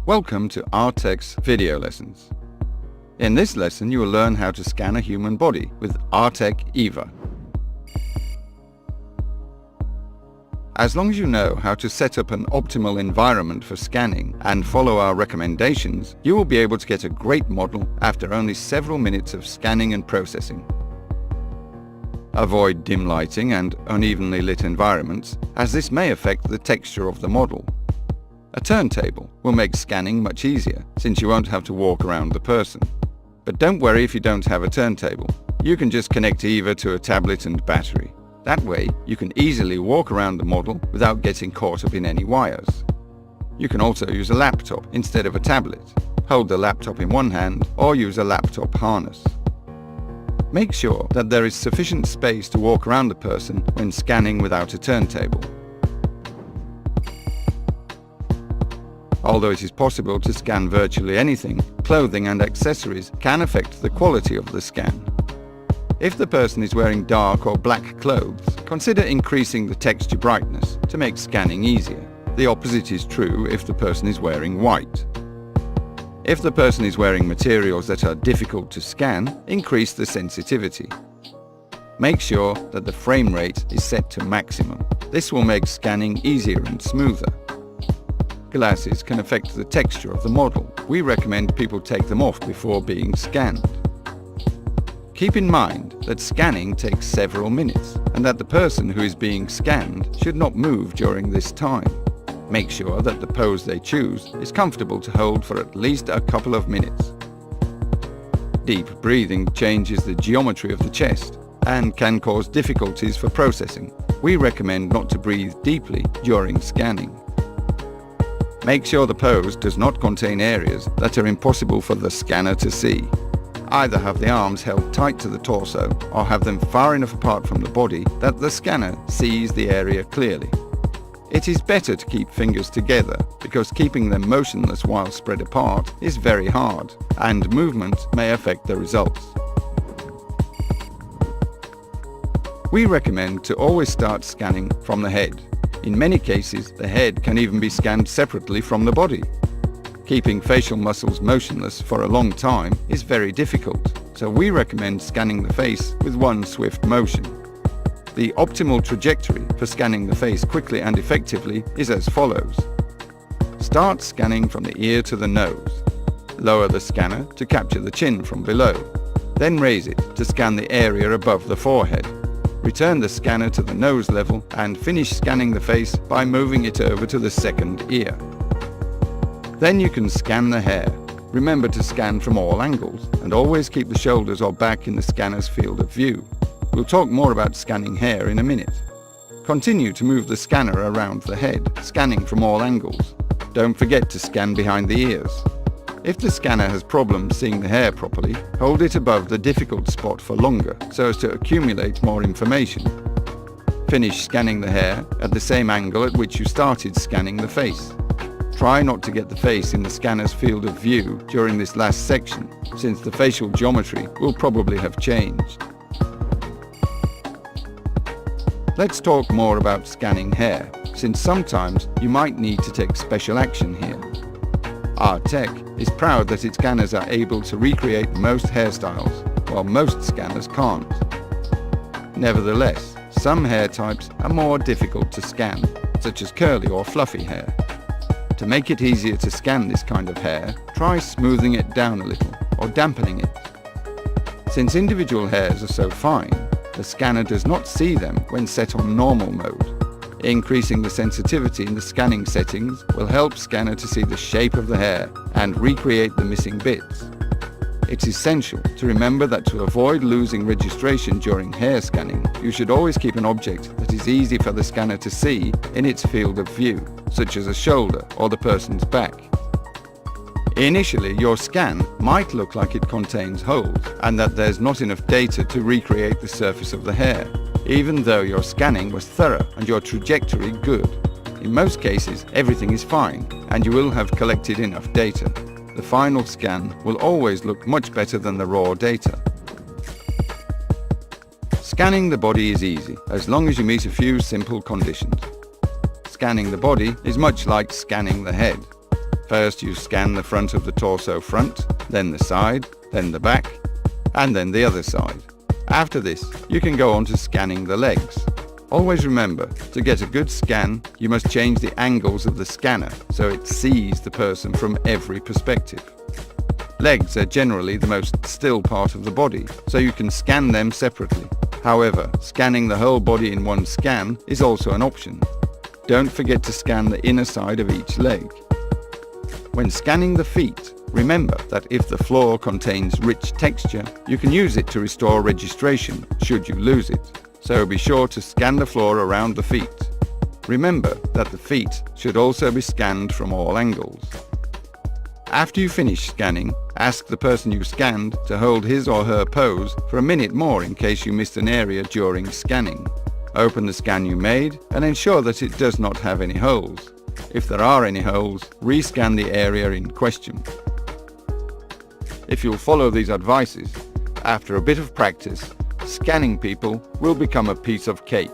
Welcome to Artec's video lessons. In this lesson you will learn how to scan a human body with Artec EVA. As long as you know how to set up an optimal environment for scanning and follow our recommendations, you will be able to get a great model after only several minutes of scanning and processing. Avoid dim lighting and unevenly lit environments, as this may affect the texture of the model. A turntable will make scanning much easier, since you won't have to walk around the person. But don't worry if you don't have a turntable. You can just connect EVA to a tablet and battery. That way, you can easily walk around the model without getting caught up in any wires. You can also use a laptop instead of a tablet. Hold the laptop in one hand or use a laptop harness. Make sure that there is sufficient space to walk around the person when scanning without a turntable. Although it is possible to scan virtually anything, clothing and accessories can affect the quality of the scan. If the person is wearing dark or black clothes, consider increasing the texture brightness to make scanning easier. The opposite is true if the person is wearing white. If the person is wearing materials that are difficult to scan, increase the sensitivity. Make sure that the frame rate is set to maximum. This will make scanning easier and smoother. Glasses can affect the texture of the model. We recommend people take them off before being scanned. Keep in mind that scanning takes several minutes and that the person who is being scanned should not move during this time. Make sure that the pose they choose is comfortable to hold for at least a couple of minutes. Deep breathing changes the geometry of the chest and can cause difficulties for processing. We recommend not to breathe deeply during scanning. Make sure the pose does not contain areas that are impossible for the scanner to see. Either have the arms held tight to the torso or have them far enough apart from the body that the scanner sees the area clearly. It is better to keep fingers together because keeping them motionless while spread apart is very hard, and movement may affect the results. We recommend to always start scanning from the head. In many cases, the head can even be scanned separately from the body. Keeping facial muscles motionless for a long time is very difficult, so we recommend scanning the face with one swift motion. The optimal trajectory for scanning the face quickly and effectively is as follows. Start scanning from the ear to the nose. Lower the scanner to capture the chin from below. Then raise it to scan the area above the forehead. Return the scanner to the nose level and finish scanning the face by moving it over to the second ear. Then you can scan the hair. Remember to scan from all angles and always keep the shoulders or back in the scanner's field of view. We'll talk more about scanning hair in a minute. Continue to move the scanner around the head, scanning from all angles. Don't forget to scan behind the ears. If the scanner has problems seeing the hair properly, hold it above the difficult spot for longer so as to accumulate more information. Finish scanning the hair at the same angle at which you started scanning the face. Try not to get the face in the scanner's field of view during this last section, since the facial geometry will probably have changed. Let's talk more about scanning hair, since sometimes you might need to take special action here. Artec is proud that its scanners are able to recreate most hairstyles, while most scanners can't. Nevertheless, some hair types are more difficult to scan, such as curly or fluffy hair. To make it easier to scan this kind of hair, try smoothing it down a little or dampening it. Since individual hairs are so fine, the scanner does not see them when set on normal mode. Increasing the sensitivity in the scanning settings will help scanner to see the shape of the hair and recreate the missing bits. It's essential to remember that to avoid losing registration during hair scanning, you should always keep an object that is easy for the scanner to see in its field of view, such as a shoulder or the person's back. Initially, your scan might look like it contains holes and that there's not enough data to recreate the surface of the hair, even though your scanning was thorough and your trajectory good. In most cases, everything is fine and you will have collected enough data. The final scan will always look much better than the raw data. Scanning the body is easy, as long as you meet a few simple conditions. Scanning the body is much like scanning the head. First you scan the front of the torso front, then the side, then the back, and then the other side. After this, you can go on to scanning the legs. Always remember, to get a good scan, you must change the angles of the scanner so it sees the person from every perspective. Legs are generally the most still part of the body, so you can scan them separately. However, scanning the whole body in one scan is also an option. Don't forget to scan the inner side of each leg. When scanning the feet, remember that if the floor contains rich texture, you can use it to restore registration should you lose it. So be sure to scan the floor around the feet. Remember that the feet should also be scanned from all angles. After you finish scanning, ask the person you scanned to hold his or her pose for a minute more in case you missed an area during scanning. Open the scan you made and ensure that it does not have any holes. If there are any holes, rescan the area in question. If you'll follow these advices, after a bit of practice, scanning people will become a piece of cake.